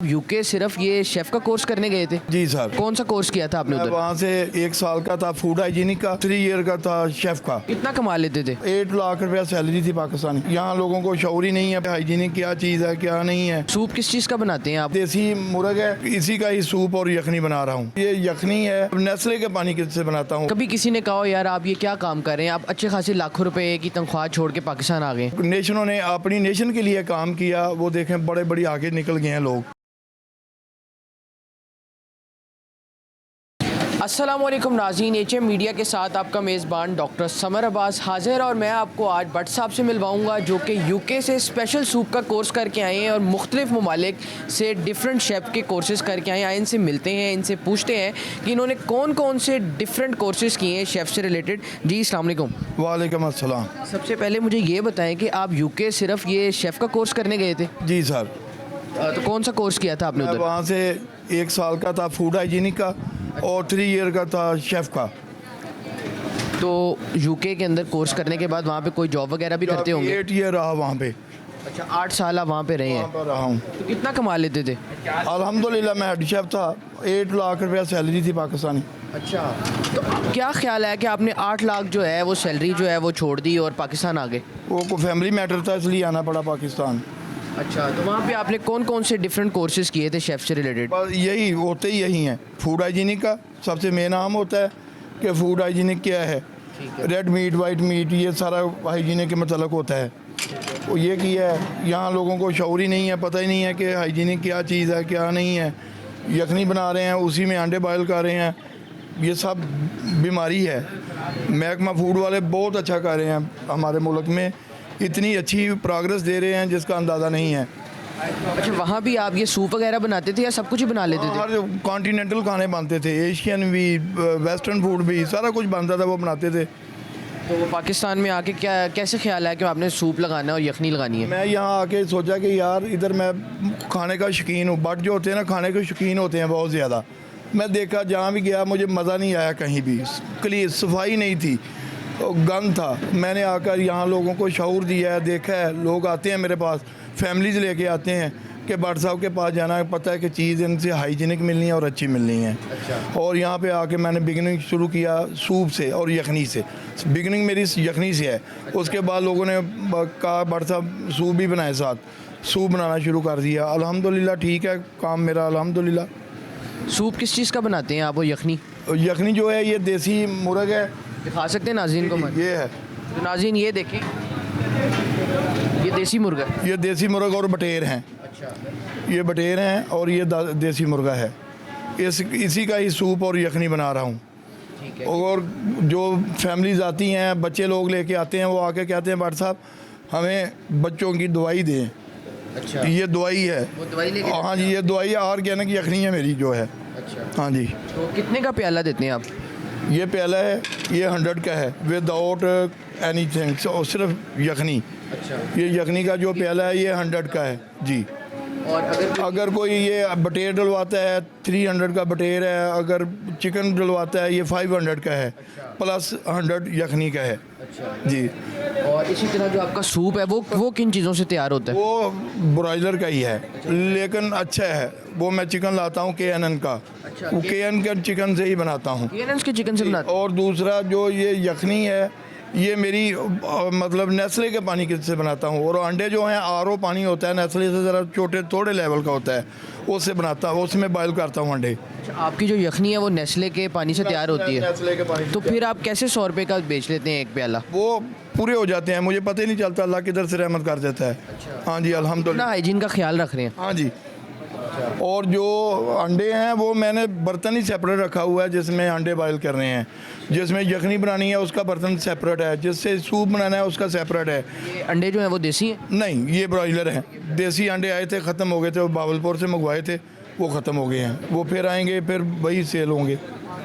UK सिर्फ ये chef का कोर्स करने गए थे? जी सर। कौन सा कोर्स किया था आपने मैं उधर? वहाँ से 1 साल का था फूड हाइजीनिक का, 3 ईयर का था शेफ का। कितना कमा लेते थे? 8 लाख रुपया सैलरी थी पाकिस्तानी। यहाँ लोगों को शऊर ही नहीं है हाइजीनिक क्या चीज़ है क्या नहीं है। सूप किस चीज़ का बनाते हैं आप? देसी मुर्ग है, इसी का ही सूप और यखनी बना रहा हूँ। ये यखनी है नेस्ले के पानी से बनाता हूँ। कभी किसी ने कहा यार आप ये क्या काम कर रहे हैं, आप अच्छे खासे लाखों रुपए की तनख्वाह छोड़ के पाकिस्तान आ गए? नेशनों ने अपनी नेशन के लिए काम किया, वो देखें बड़े बड़ी आगे निकल गए हैं लोग। अस्सलाम वालेकुम नाज़रीन, HM मीडिया के साथ आपका मेज़बान डॉक्टर समर अब्बास हाज़िर और मैं आपको आज भट्ट साहब से मिलवाऊंगा जो कि यूके से स्पेशल सूप का कोर्स करके आए हैं और मुख्तलिफ ममालिक से डिफरेंट शेफ़ के कोर्सेज़ करके आए हैं। इनसे मिलते हैं, इनसे पूछते हैं कि इन्होंने कौन कौन से डिफरेंट कोर्सेज़ किए हैं शेफ़ से रिलेटेड। जी अस्सलाम वालेकुम। वालेकुम अस्सलाम। सबसे पहले मुझे ये बताएं कि आप यूके सिर्फ ये शेफ़ का कोर्स करने गए थे? जी सर। तो कौन सा कोर्स किया था आपने मैं उधर? वहाँ से 1 साल का था फूड हाइजीनिक का और 3 ईयर का था शेफ का। तो यूके के अंदर कोर्स करने के बाद वहाँ पे कोई जॉब वगैरह भी करते होंगे? 8 ईयर रहा वहाँ पे। अच्छा, 8 साल आप वहाँ पे रहे वहाँ हैं। पर रहा हूँ। तो कितना कमा लेते थे? अल्हम्दुलिल्लाह मैं हेड शेफ था। 8 लाख रुपया सैलरी थी पाकिस्तानी। अच्छा, तो क्या ख्याल है कि आपने 8 लाख जो है वो सैलरी जो है वो छोड़ दी और पाकिस्तान आ गए? वो को फैमिली मैटर था इसलिए आना पड़ा पाकिस्तान। अच्छा, तो वहाँ पे आपने कौन कौन से डिफरेंट कोर्सेज़ किए थे शेफ़ से रिलेटेड? बस यही होते ही यही हैं। फूड हाइजीनिक का सबसे मेन आम होता है कि फूड हाइजीनिक क्या है। रेड मीट वाइट मीट ये सारा हाइजीनिक के मतलब होता है। वो ये किया है, यहाँ लोगों को शऊर ही नहीं है, पता ही नहीं है कि हाइजीनिक क्या चीज़ है क्या नहीं है। यखनी बना रहे हैं, उसी में अंडे बॉयल कर रहे हैं, ये सब बीमारी है। महकमा फूड वाले बहुत अच्छा कर रहे हैं, हमारे मुल्क में इतनी अच्छी प्रोग्रेस दे रहे हैं जिसका अंदाज़ा नहीं है। अच्छा, वहाँ भी आप ये सूप वगैरह बनाते थे या सब कुछ ही बना लेते थे? हर कॉन्टिनेंटल खाने बनते थे, एशियन भी, वेस्टर्न फूड भी, सारा कुछ बनता था, वो बनाते थे। तो पाकिस्तान में आके क्या कैसे ख्याल है कि आपने सूप लगाना है और यखनी लगानी है? मैं यहाँ आके सोचा कि यार इधर मैं खाने का शौकीन हूँ। बट जो होते हैं ना खाने के शौकीन होते हैं बहुत ज़्यादा। मैं देखा जहाँ भी गया मुझे मज़ा नहीं आया, कहीं भी क्लीन सफाई नहीं थी, तो गंद था। मैंने आकर यहाँ लोगों को शऊर दिया है, देखा है, लोग आते हैं मेरे पास, फैमिलीज़ लेके आते हैं कि भट्ट साहब के पास जाना है, पता है कि चीज़ इनसे हाइजीनिक मिलनी है और अच्छी मिलनी है। अच्छा। और यहाँ पे आके मैंने बिगनिंग शुरू किया सूप से और यखनी से। बिगनिंग मेरी यखनी से है, उसके बाद लोगों ने कहा भट्ट साहब सूप भी बनाए, साथ सूप बनाना शुरू कर दिया। अल्हम्दुलिल्लाह ठीक है काम मेरा, अल्हम्दुलिल्लाह। सूप किस चीज़ का बनाते हैं आप? वो यखनी यखनी जो है ये देसी मुर्ग है, दिखा सकते हैं नाज़रीन को? ये है, तो नाज़रीन ये देखें, ये देसी मुर्गा है। ये देसी मुर्ग और बटेर हैं। अच्छा, ये बटेर हैं और ये देसी मुर्गा है। इसी का ही सूप और यखनी बना रहा हूँ। ठीक है। और जो फैमिलीज आती हैं, बच्चे लोग लेके आते हैं, वो आके कहते हैं भट्ट साहब हमें बच्चों की दवाई दें। अच्छा, ये दवाई है। वो दवाई लेके हाँ जी, ये दवाई ऑर्गेनिक यखनी है मेरी जो है। अच्छा, हाँ जी। तो कितने का प्याला देते हैं आप? ये प्याला है, ये 100 का है विदाउट एनीथिंग, सिर्फ यखनी। अच्छा, ये यखनी का जो प्याला है ये 100 का है जी। और अगर कोई ये बटेर डलवाता है 300 का बटेर है, अगर चिकन डलवाता है ये 500 का है, प्लस 100 यखनी का है। अच्छा, जी। और इसी तरह जो आपका सूप है वो किन चीज़ों से तैयार होता है? वो ब्रॉयलर का ही है, लेकिन अच्छा है। वो मैं चिकन लाता हूँ KNN का, अच्छा, वो KNN के चिकन से ही बनाता हूँ। केएनएन के चिकन से बनाते और दूसरा जो ये यखनी है ये मेरी मतलब नेस्ले के पानी से बनाता हूँ। और अंडे जो हैं RO पानी होता है, नेस्ले से ज़रा छोटे थोड़े लेवल का होता है, उससे बनाता हूँ, उसमें बॉयल करता हूँ अंडे। अच्छा, आपकी जो यखनी है वो नेस्ले के पानी से तैयार होती है? नेस्ले के पानी तो फिर आप कैसे 100 रुपये का बेच लेते हैं एक प्याला? वो पूरे हो जाते हैं, मुझे पता ही नहीं चलता, अल्लाह किधर से रहमत कर देता है। हाँ जी कितना अल्हम्दुलिल्लाह। हाइजीन का ख्याल रख रहे हैं? हाँ जी। और जो अंडे हैं वो मैंने बर्तन ही सेपरेट रखा हुआ है जिसमें अंडे बॉयल कर रहे हैं। जिसमें यखनी बनानी है उसका बर्तन सेपरेट है, जिससे सूप बनाना है उसका सेपरेट है। ये अंडे जो हैं वो देसी हैं? नहीं, ये ब्रॉयलर हैं। देसी अंडे आए थे, ख़त्म हो गए थे, वो बावलपुर से मंगवाए थे, वो ख़त्म हो गए हैं। वो फिर आएंगे, फिर वही सेल होंगे।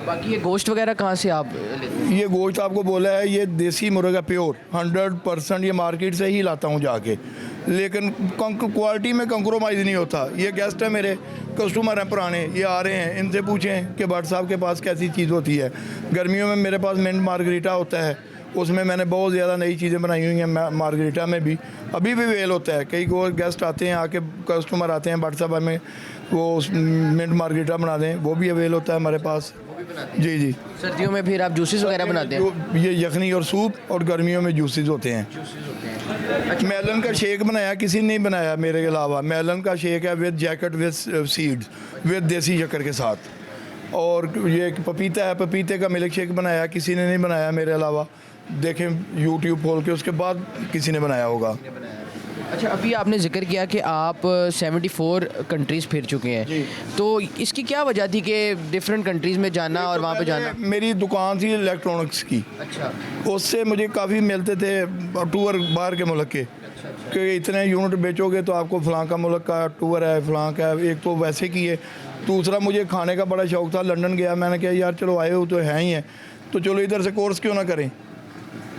बाकी ये गोश्त वगैरह कहाँ से आप लेते हैं? ये गोश्त आपको बोला है, ये देसी मुर्गा प्योर 100% ये मार्केट से ही लाता हूँ जाके, लेकिन क्वालिटी में कंप्रोमाइज़ नहीं होता। ये गेस्ट है मेरे, कस्टमर हैं पुराने, ये आ रहे हैं, इनसे पूछें कि भट्ट साहब के पास कैसी चीज़ होती है। गर्मियों में मेरे पास मिंट मार्गरीटा होता है, उसमें मैंने बहुत ज़्यादा नई चीज़ें बनाई हुई हैं। मार्गरीटा में भी अभी भी वेल होता है। कई को गेस्ट आते हैं, आके कस्टमर आते हैं व्हाट्सएप में, वो मिंट मार्गरीटा बना दें, वो भी अवेल होता है हमारे पास। जी जी। सर्दियों में फिर आप जूसेस वगैरह बनाते हैं? ये यखनी और सूप, और गर्मियों में जूसेस होते हैं। मेलन का शेक बनाया किसी ने नहीं बनाया मेरे अलावा। मेलन का शेक है with jacket, with seeds, with देसी शक्कर के साथ। और ये पपीता है, पपीते का मिल्क शेक बनाया किसी ने नहीं बनाया मेरे अलावा। देखें यूट्यूब खोल के, उसके बाद किसी ने बनाया होगा। अच्छा, अभी आपने जिक्र किया कि आप 74 कंट्रीज़ फिर चुके हैं, तो इसकी क्या वजह थी कि डिफरेंट कंट्रीज़ में जाना और वहाँ पे जाना? मेरी दुकान थी इलेक्ट्रॉनिक्स की। अच्छा। उससे मुझे काफ़ी मिलते थे टूर बाहर के मुल्क के, कि इतने यूनिट बेचोगे तो आपको फ़लाँ का मुल्क का टूर है, फ़लाँ का। एक तो वैसे की है, दूसरा मुझे खाने का बड़ा शौक़ था। लंदन गया, मैंने कहा यार चलो आए हो तो है ही है, तो चलो इधर से कोर्स क्यों ना करें।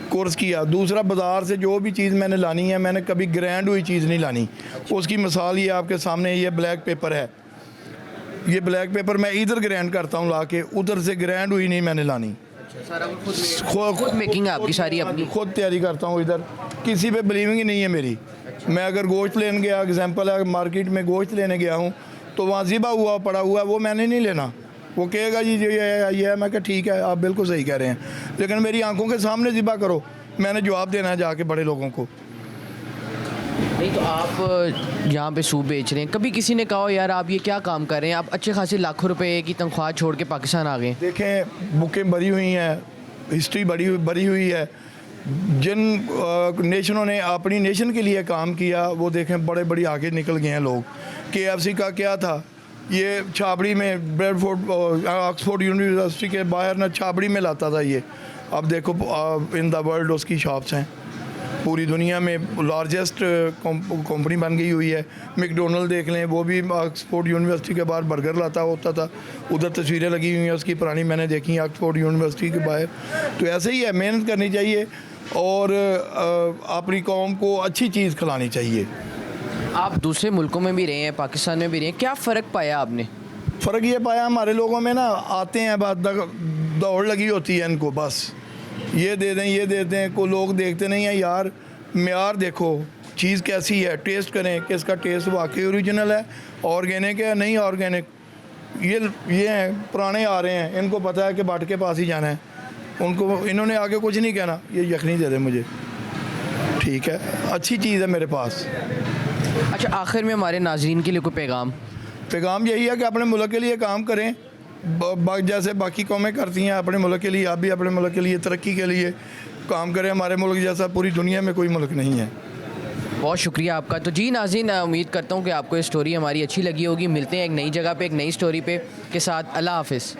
कोर्स किया। दूसरा, बाज़ार से जो भी चीज़ मैंने लानी है, मैंने कभी ग्रैंड हुई चीज़ नहीं लानी। उसकी मिसाल ये आपके सामने, ये ब्लैक पेपर है। ये ब्लैक पेपर मैं इधर ग्रैंड करता हूँ ला के, उधर से ग्रैंड हुई नहीं मैंने लानी। सारा खुद मेकिंग है आपकी सारी अपनी? खुद तैयारी करता हूँ इधर, किसी पे बिलीविंग ही नहीं है मेरी। मैं अगर गोश्त लेने गया, एग्जांपल है, मार्केट में गोश्त लेने गया हूँ तो वहाँ ज़िबा हुआ पड़ा हुआ है, वो मैंने नहीं लेना। वो कहेगा जी ये है, मैं कहा ठीक है, आप बिल्कुल सही कह रहे हैं, लेकिन मेरी आंखों के सामने ज़िबा करो, मैंने जवाब देना है जाके बड़े लोगों को। नहीं तो आप यहाँ पे सूप बेच रहे हैं, कभी किसी ने कहा यार आप ये क्या काम कर रहे हैं, आप अच्छे खासे लाखों रुपए की तनख्वाह छोड़ के पाकिस्तान आ गए? देखें, बुकें भरी हुई हैं, हिस्ट्री भरी हुई है। जिन नेशनों ने अपनी नेशन के लिए काम किया, वो देखें बड़े बड़ी आगे निकल गए हैं लोग। KFC का क्या था, ये छाबड़ी में, ब्रेडफोर्ड ऑक्सफोर्ड यूनिवर्सिटी के बाहर ना छाबड़ी में लाता था ये। अब देखो इन द वर्ल्ड उसकी शॉप्स हैं, पूरी दुनिया में लार्जेस्ट कंपनी बन गई हुई है। मैकडोनल्ड देख लें, वो भी ऑक्सफोर्ड यूनिवर्सिटी के बाहर बर्गर लाता होता था। उधर तस्वीरें लगी हुई हैं उसकी पुरानी, मैंने देखी ऑक्सफोर्ड यूनिवर्सिटी के बाहर। तो ऐसे ही है, मेहनत करनी चाहिए और अपनी कौम को अच्छी चीज़ खिलानी चाहिए। आप दूसरे मुल्कों में भी रहे हैं, पाकिस्तान में भी रहे हैं, क्या फ़र्क पाया आपने? फ़र्क ये पाया, हमारे लोगों में ना आते हैं, बात दौड़ लगी होती है इनको, बस ये दे दें ये दे दें। को लोग देखते नहीं हैं यार, मेयार देखो चीज़ कैसी है, टेस्ट करें कि इसका टेस्ट वाकई ओरिजिनल है, ऑर्गेनिक है नहीं ऑर्गेनिक। ये हैं पुराने आ रहे हैं, इनको पता है कि बाट के पास ही जाना है, उनको इन्होंने आगे कुछ नहीं कहना, ये यखनी दे दे मुझे, ठीक है, अच्छी चीज़ है मेरे पास। अच्छा, आखिर में हमारे नाजरीन के लिए कोई पैगाम यही है कि अपने मुल्क के लिए काम करें, जैसे बाकी कौमें करती हैं अपने मुल्क के लिए, आप भी अपने मुल्क के लिए तरक्की के लिए काम करें। हमारे मुल्क जैसा पूरी दुनिया में कोई मुल्क नहीं है। बहुत शुक्रिया आपका। तो जी नाज़रीन, उम्मीद करता हूँ कि आपको ये स्टोरी हमारी अच्छी लगी होगी। मिलते हैं एक नई जगह पे, एक नई स्टोरी पे के साथ। अल्लाह हाफ़िज़।